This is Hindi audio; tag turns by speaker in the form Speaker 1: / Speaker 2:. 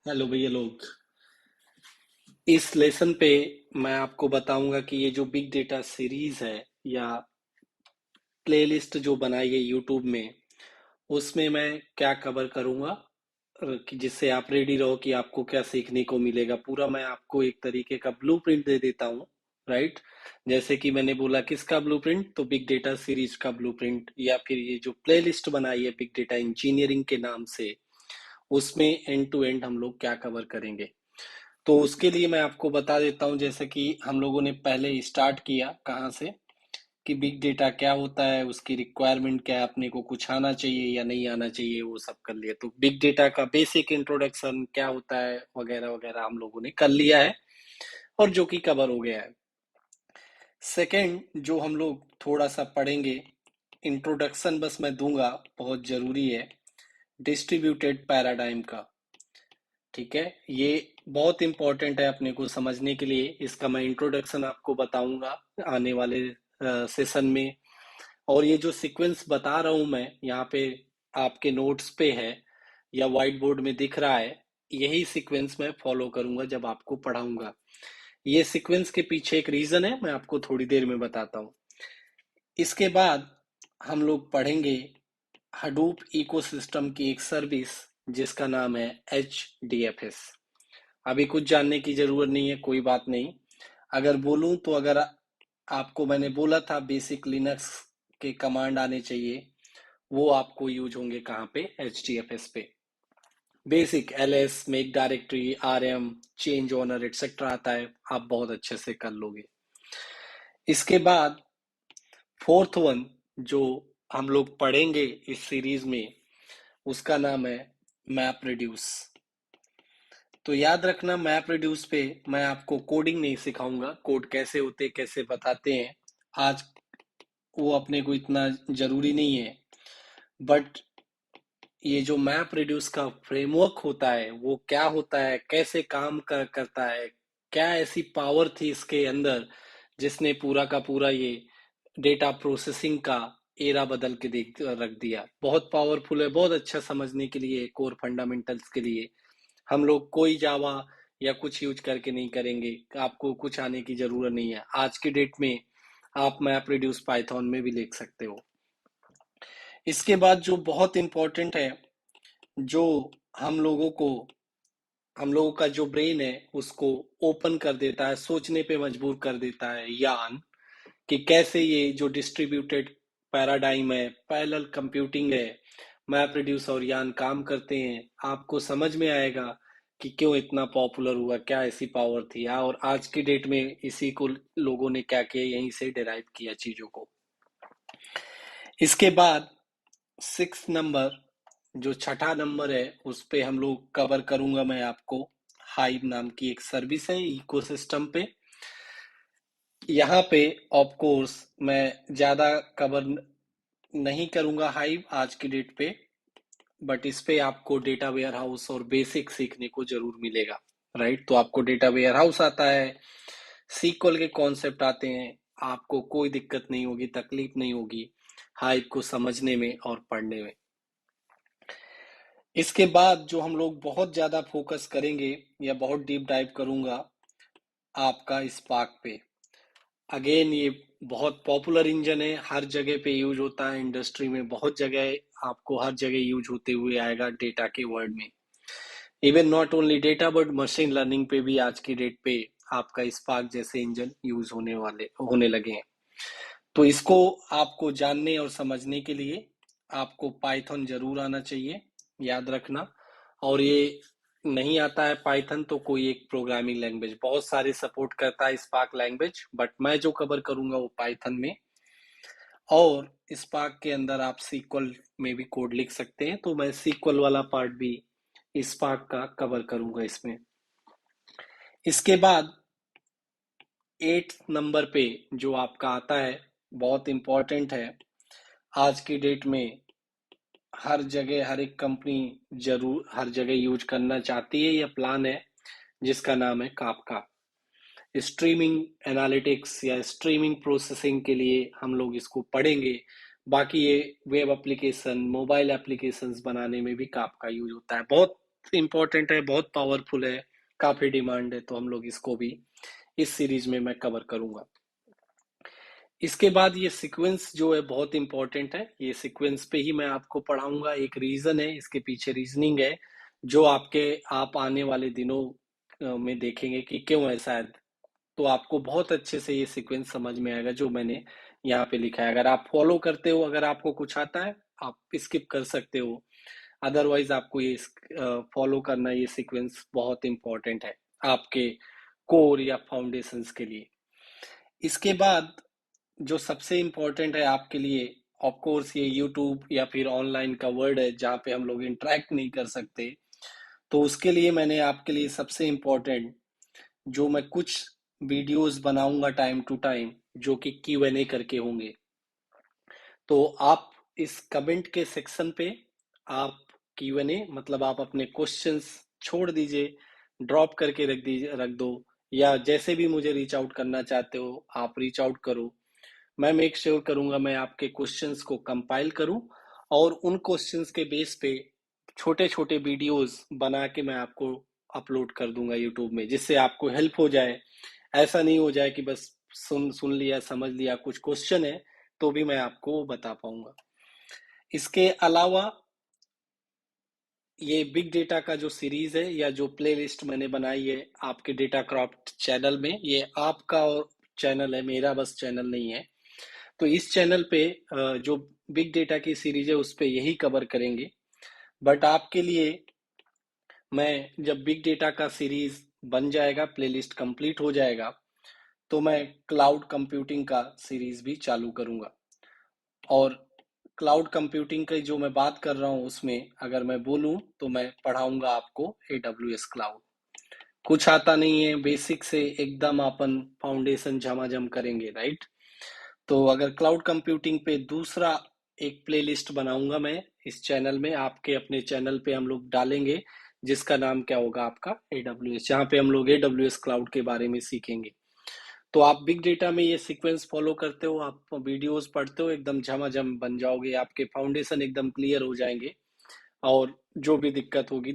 Speaker 1: हेलो भैया लोग। इस लेसन पे मैं आपको बताऊंगा कि ये जो बिग डेटा सीरीज है या प्लेलिस्ट जो बनाई है यूट्यूब में, उसमें मैं क्या कवर करूंगा कि जिससे आप रेडी रहो कि आपको क्या सीखने को मिलेगा। पूरा मैं आपको एक तरीके का ब्लूप्रिंट दे देता हूँ। राइट। जैसे कि मैंने बोला किसका ब्लूप्रिंट, तो बिग डेटा सीरीज का ब्लूप्रिंट, या फिर ये जो प्लेलिस्ट बनाई है बिग डेटा इंजीनियरिंग के नाम से, उसमें एंड टू एंड हम लोग क्या कवर करेंगे। तो उसके लिए मैं आपको बता देता हूँ, जैसे कि हम लोगों ने पहले स्टार्ट किया कहाँ से, कि बिग डेटा क्या होता है, उसकी रिक्वायरमेंट क्या है, अपने को कुछ आना चाहिए या नहीं आना चाहिए, वो सब कर लिया। तो बिग डेटा का बेसिक इंट्रोडक्शन क्या होता है वगैरह वगैरह हम लोगों ने कर लिया है, और जो कि कवर हो गया है। सेकंड जो हम लोग थोड़ा सा पढ़ेंगे, इंट्रोडक्शन बस मैं दूंगा, बहुत जरूरी है, डिस्ट्रीब्यूटेड पैराडाइम का। ठीक है, ये बहुत इंपॉर्टेंट है अपने को समझने के लिए। इसका मैं इंट्रोडक्शन आपको बताऊंगा आने वाले सेशन में। और ये जो सीक्वेंस बता रहा हूं मैं यहाँ पे, आपके नोट्स पे है या व्हाइट बोर्ड में दिख रहा है, यही सीक्वेंस मैं फॉलो करूंगा जब आपको पढ़ाऊंगा। ये सीक्वेंस के पीछे एक रीजन है, मैं आपको थोड़ी देर में बताता हूँ। इसके बाद हम लोग पढ़ेंगे हडूप इकोसिस्टम की एक सर्विस जिसका नाम है HDFS। अभी कुछ जानने की जरूरत नहीं है, कोई बात नहीं। अगर बोलूं तो, अगर आपको मैंने बोला था बेसिक लिनक्स के कमांड आने चाहिए, वो आपको यूज होंगे कहाँ पे, HDFS पे। Basic LS, make directory, RM, change owner etcetera आता है, आप बहुत अच्छे से कर लोगे। इसके बाद फोर्थ वन जो हम लोग पढ़ेंगे इस सीरीज में, उसका नाम है मैप रिड्यूस। तो याद रखना, मैप रिड्यूस पे मैं आपको कोडिंग नहीं सिखाऊंगा, कोड कैसे होते कैसे बताते हैं आज, वो अपने को इतना जरूरी नहीं है। बट ये जो मैप रिड्यूस का फ्रेमवर्क होता है वो क्या होता है, कैसे काम करता है, क्या ऐसी पावर थी इसके अंदर जिसने पूरा का पूरा ये डेटा प्रोसेसिंग का एरा बदल के देख रख दिया। बहुत पावरफुल है, बहुत अच्छा समझने के लिए, कोर फंडामेंटल्स के लिए। हम लोग कोई जावा या कुछ यूज करके नहीं करेंगे, आपको कुछ आने की जरूरत नहीं है। आज की डेट में आप मैप रिड्यूस पाइथन में भी लिख सकते हो। इसके बाद जो बहुत इंपॉर्टेंट है, जो हम लोगों को, हम लोगों का जो ब्रेन है उसको ओपन कर देता है, सोचने पे मजबूर कर देता है, यान, कि कैसे ये जो डिस्ट्रीब्यूटेड पैराडाइम है, पैरेलल कंप्यूटिंग है, मैप रिड्यूस और यान काम करते हैं, आपको समझ में आएगा कि क्यों इतना पॉपुलर हुआ, क्या ऐसी पावर थी, और आज की डेट में इसी को लोगों ने क्या किया, यहीं से डिराइव किया चीजों को। इसके बाद सिक्स नंबर, जो छठा नंबर है, उस पे हम लोग कवर करूंगा मैं आपको, हाइव नाम की एक सर्विस है इकोसिस्टम पे। यहाँ पे ऑफ कोर्स मैं ज्यादा कवर नहीं करूंगा हाइव आज की डेट पे, बट इस पे आपको डेटा वेयर हाउस और बेसिक सीखने को जरूर मिलेगा। राइट, तो आपको डेटा वेयर हाउस आता है, सीक्वल के कॉन्सेप्ट आते हैं, आपको कोई दिक्कत नहीं होगी, तकलीफ नहीं होगी हाइव को समझने में और पढ़ने में। इसके बाद जो हम लोग बहुत ज्यादा फोकस करेंगे या बहुत डीप डाइव करूंगा आपका स्पार्क पे। अगेन ये बहुत पॉपुलर इंजन है, हर जगह पे यूज होता है, इंडस्ट्री में बहुत जगह आपको हर जगह यूज होते हुए आएगा डेटा के वर्ड में। Even not only data but machine learning पे भी आज की डेट पे आपका स्पार्क जैसे इंजन यूज होने लगे हैं। तो इसको आपको जानने और समझने के लिए आपको पाइथन जरूर आना चाहिए, याद रखना। और ये नहीं आता है पाइथन तो कोई एक प्रोग्रामिंग लैंग्वेज, बहुत सारे सपोर्ट करता है स्पार्क लैंग्वेज, बट मैं जो कवर करूंगा वो पाइथन में। और स्पार्क के अंदर आप सीक्वल में भी कोड लिख सकते हैं, तो मैं सीक्वल वाला पार्ट भी स्पार्क का कवर करूंगा इसमें। इसके बाद एट नंबर पे जो आपका आता है, बहुत इंपॉर्टेंट है आज की डेट में, हर जगह हर एक कंपनी जरूर हर जगह यूज करना चाहती है या प्लान है, जिसका नाम है काफका। स्ट्रीमिंग एनालिटिक्स या स्ट्रीमिंग प्रोसेसिंग के लिए हम लोग इसको पढ़ेंगे। बाकी ये वेब एप्लीकेशन, मोबाइल एप्लीकेशंस बनाने में भी काफका यूज होता है, बहुत इंपॉर्टेंट है, बहुत पावरफुल है, काफी डिमांड है, तो हम लोग इसको भी इस सीरीज में मैं कवर करूंगा। इसके बाद ये सीक्वेंस जो है बहुत इंपॉर्टेंट है, ये सीक्वेंस पे ही मैं आपको पढ़ाऊंगा। एक रीजन है, इसके पीछे रीजनिंग है जो आप आने वाले दिनों में देखेंगे कि क्यों ऐसा है। तो आपको बहुत अच्छे से ये सीक्वेंस समझ में आएगा जो मैंने यहाँ पे लिखा है। अगर आप फॉलो करते हो, अगर आपको कुछ आता है आप स्किप कर सकते हो, अदरवाइज आपको ये फॉलो करना, ये सीक्वेंस बहुत इंपॉर्टेंट है आपके कोर या फाउंडेशंस के लिए। इसके बाद जो सबसे इम्पोर्टेंट है आपके लिए, ऑफ कोर्स ये यूट्यूब या फिर ऑनलाइन का वर्ड है जहाँ पे हम लोग इंटरेक्ट नहीं कर सकते, तो उसके लिए मैंने आपके लिए सबसे इम्पोर्टेंट जो मैं कुछ वीडियोस बनाऊंगा टाइम टू टाइम जो कि Q&A करके होंगे। तो आप इस कमेंट के सेक्शन पे आप Q&A मतलब आप अपने क्वेश्चंस छोड़ दीजिए, ड्रॉप करके रख दो, या जैसे भी मुझे रीच आउट करना चाहते हो आप रीच आउट करो। मैं मेक श्योर करूंगा मैं आपके क्वेश्चंस को कंपाइल करूं और उन क्वेश्चंस के बेस पे छोटे छोटे वीडियोस बना के मैं आपको अपलोड कर दूंगा यूट्यूब में, जिससे आपको हेल्प हो जाए। ऐसा नहीं हो जाए कि बस सुन सुन लिया, समझ लिया, कुछ क्वेश्चन है तो भी मैं आपको बता पाऊंगा। इसके अलावा ये बिग डेटा का जो सीरीज है या जो प्लेलिस्ट मैंने बनाई है आपके डेटा क्राफ्ट चैनल में, ये आपका और चैनल है, मेरा बस चैनल नहीं है। तो इस चैनल पे जो बिग डेटा की सीरीज है उस पे यही कवर करेंगे। बट आपके लिए मैं जब बिग डेटा का सीरीज बन जाएगा, प्लेलिस्ट कंप्लीट हो जाएगा, तो मैं क्लाउड कंप्यूटिंग का सीरीज भी चालू करूंगा। और क्लाउड कंप्यूटिंग की जो मैं बात कर रहा हूँ उसमें अगर मैं बोलूँ तो मैं पढ़ाऊंगा आपको AWS क्लाउड। कुछ आता नहीं है, बेसिक से एकदम अपन फाउंडेशन झमाझम करेंगे, राइट। तो अगर क्लाउड कंप्यूटिंग पे दूसरा एक प्लेलिस्ट बनाऊंगा मैं इस चैनल में, आपके अपने चैनल पे हम लोग डालेंगे, जिसका नाम क्या होगा आपका AWS, जहाँ पे हम लोग AWS क्लाउड के बारे में सीखेंगे। तो आप बिग डेटा में ये सीक्वेंस फॉलो करते हो, आप वीडियोस पढ़ते हो, एकदम झमाझम बन जाओगे, आपके फाउंडेशन एकदम क्लियर हो जाएंगे और जो भी दिक्कत होगी